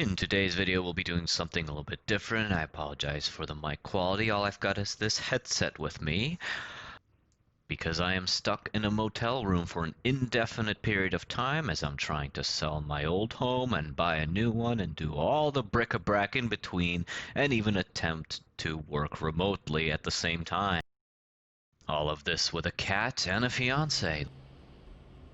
In today's video, we'll be doing something a little bit different. I apologize for the mic quality. All I've got is this headset with me because I am stuck in a motel room for an indefinite period of time as I'm trying to sell my old home and buy a new one and do all the bric-a-brac in between and even attempt to work remotely at the same time. All of this with a cat and a fiance.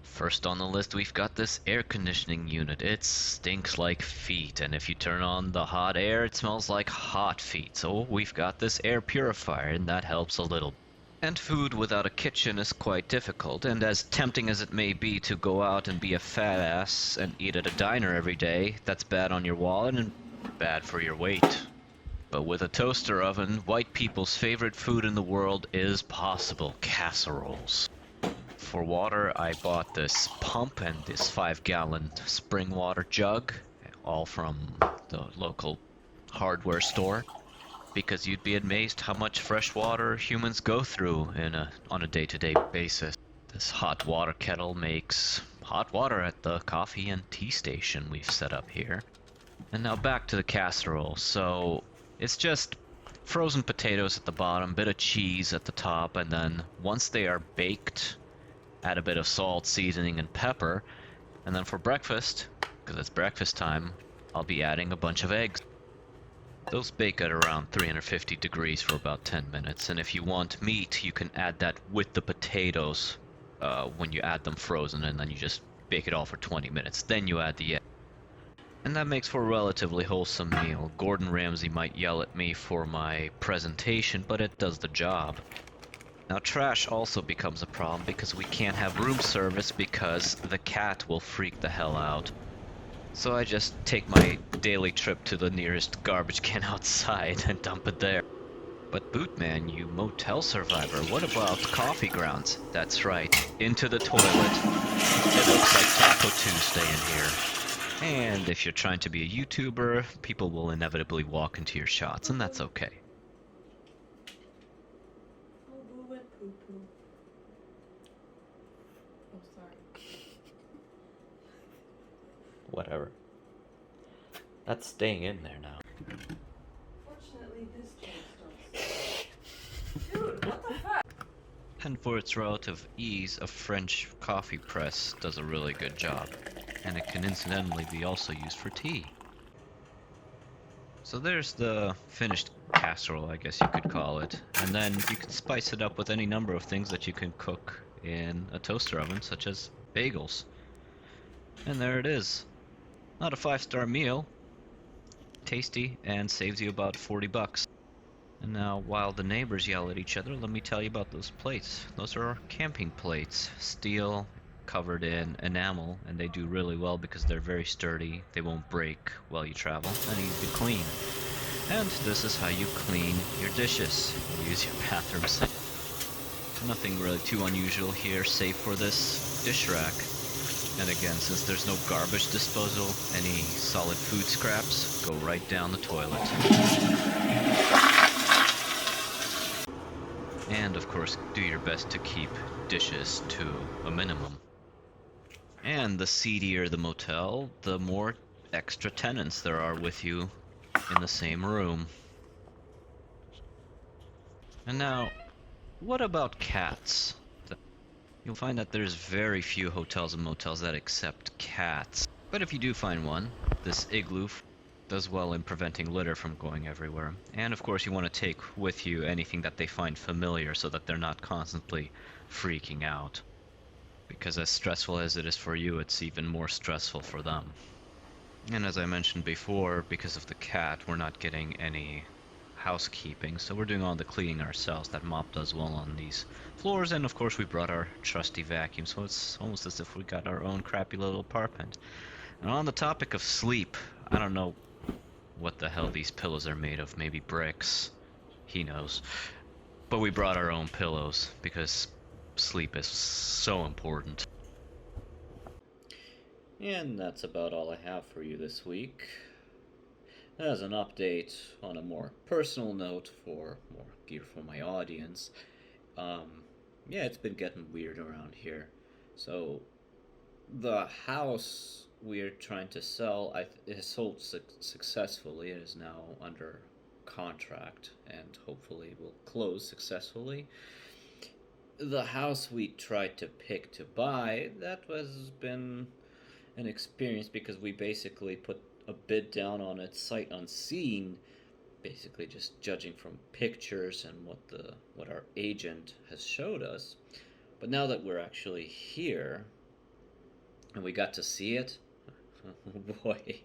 First on the list, we've got this air conditioning unit. It stinks like feet, and if you turn on the hot air, it smells like hot feet. So we've got this air purifier, and that helps a little. And food without a kitchen is quite difficult, and as tempting as it may be to go out and be a fat ass and eat at a diner every day, that's bad on your wallet and bad for your weight. But with a toaster oven, white people's favorite food in the world is possible: casseroles. For water, I bought this pump and this 5-gallon spring water jug, all from the local hardware store, because you'd be amazed how much fresh water humans go through on a day-to-day basis. This hot water kettle makes hot water at the coffee and tea station we've set up here. And now back to the casserole. So it's just frozen potatoes at the bottom, bit of cheese at the top, and then once they are baked, add a bit of salt, seasoning, and pepper. And then for breakfast, because it's breakfast time, I'll be adding a bunch of eggs. Those bake at around 350 degrees for about 10 minutes. And if you want meat, you can add that with the potatoes when you add them frozen, and then you just bake it all for 20 minutes. Then you add the egg. And that makes for a relatively wholesome meal. Gordon Ramsay might yell at me for my presentation, but it does the job. Now trash also becomes a problem because we can't have room service because the cat will freak the hell out. So I just take my daily trip to the nearest garbage can outside and dump it there. But Bootman, you motel survivor, what about coffee grounds? That's right, into the toilet. It looks like Taco Tuesday in here. And if you're trying to be a YouTuber, people will inevitably walk into your shots, and that's okay. Poo-poo. Oh, sorry. Whatever. That's staying in there now. Fortunately, this joke starts. Dude, what the fuck? And for its relative ease, a French coffee press does a really good job. And it can incidentally be also used for tea. So there's the finished casserole, I guess you could call it. And then you can spice it up with any number of things that you can cook in a toaster oven, such as bagels. And there it is. Not a 5-star meal. Tasty and saves you about 40 bucks. And now, while the neighbors yell at each other, let me tell you about those plates. Those are our camping plates. Steel, covered in enamel, and they do really well because they're very sturdy. They won't break while you travel, and easy to clean. And this is how you clean your dishes. You use your bathroom sink. Nothing really too unusual here, save for this dish rack. And again, since there's no garbage disposal, any solid food scraps go right down the toilet. And of course, do your best to keep dishes to a minimum. And the seedier the motel, the more extra tenants there are with you in the same room. And now, what about cats? You'll find that there's very few hotels and motels that accept cats. But if you do find one, this igloo does well in preventing litter from going everywhere. And of course you want to take with you anything that they find familiar so that they're not constantly freaking out. Because as stressful as it is for you, it's even more stressful for them. And as I mentioned before, because of the cat, we're not getting any housekeeping, so we're doing all the cleaning ourselves. That mop does well on these floors, and of course we brought our trusty vacuum, so it's almost as if we got our own crappy little apartment. And on the topic of sleep, I don't know what the hell these pillows are made of, maybe bricks, he knows. But we brought our own pillows because sleep is so important. And that's about all I have for you this week. As an update on a more personal note for more gear for my audience, yeah, it's been getting weird around here. So the house we're trying to sell. It has sold successfully. It is now under contract and hopefully will close successfully. The house we tried to pick to buy, that has been an experience because we basically put a bid down on it sight unseen, basically just judging from pictures and what our agent has showed us. But now that we're actually here and we got to see it, oh boy,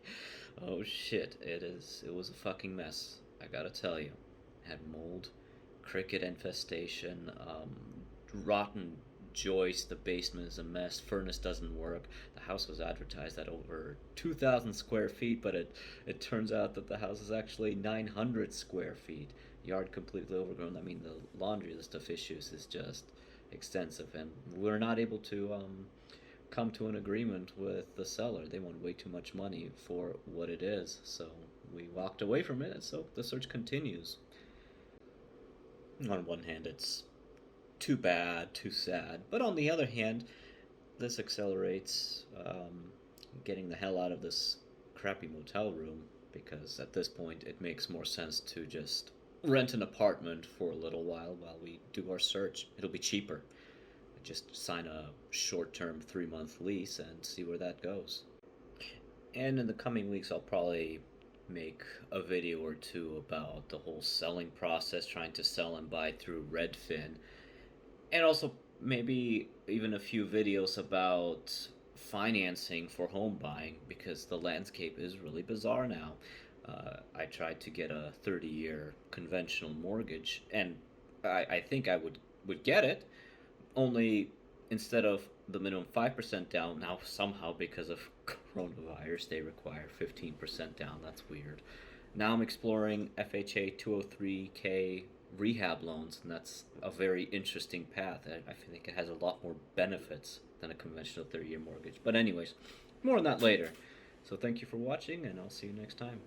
oh shit, it was a fucking mess. I gotta tell you, it had mold, cricket infestation, rotten joist. The basement is a mess. Furnace doesn't work. The house was advertised at over 2,000 square feet, but it turns out that the house is actually 900 square feet. Yard completely overgrown. I mean, the laundry list of issues is just extensive, and we're not able to come to an agreement with the seller. They want way too much money for what it is, so we walked away from it, and so the search continues. On one hand, it's too bad, too sad, but on the other hand, this accelerates getting the hell out of this crappy motel room because at this point it makes more sense to just rent an apartment for a little while we do our search. It'll be cheaper. Just sign a short term 3-month lease and see where that goes. And in the coming weeks, I'll probably make a video or two about the whole selling process, trying to sell and buy through Redfin, and also maybe even a few videos about financing for home buying because the landscape is really bizarre now. I tried to get a 30-year conventional mortgage, and I think I would get it, only instead of the minimum 5% down, now somehow because of coronavirus they require 15% down. That's weird. Now I'm exploring FHA 203k rehab loans, and that's a very interesting path. I think it has a lot more benefits than a conventional 30-year mortgage. But anyways, more on that later. So thank you for watching, and I'll see you next time.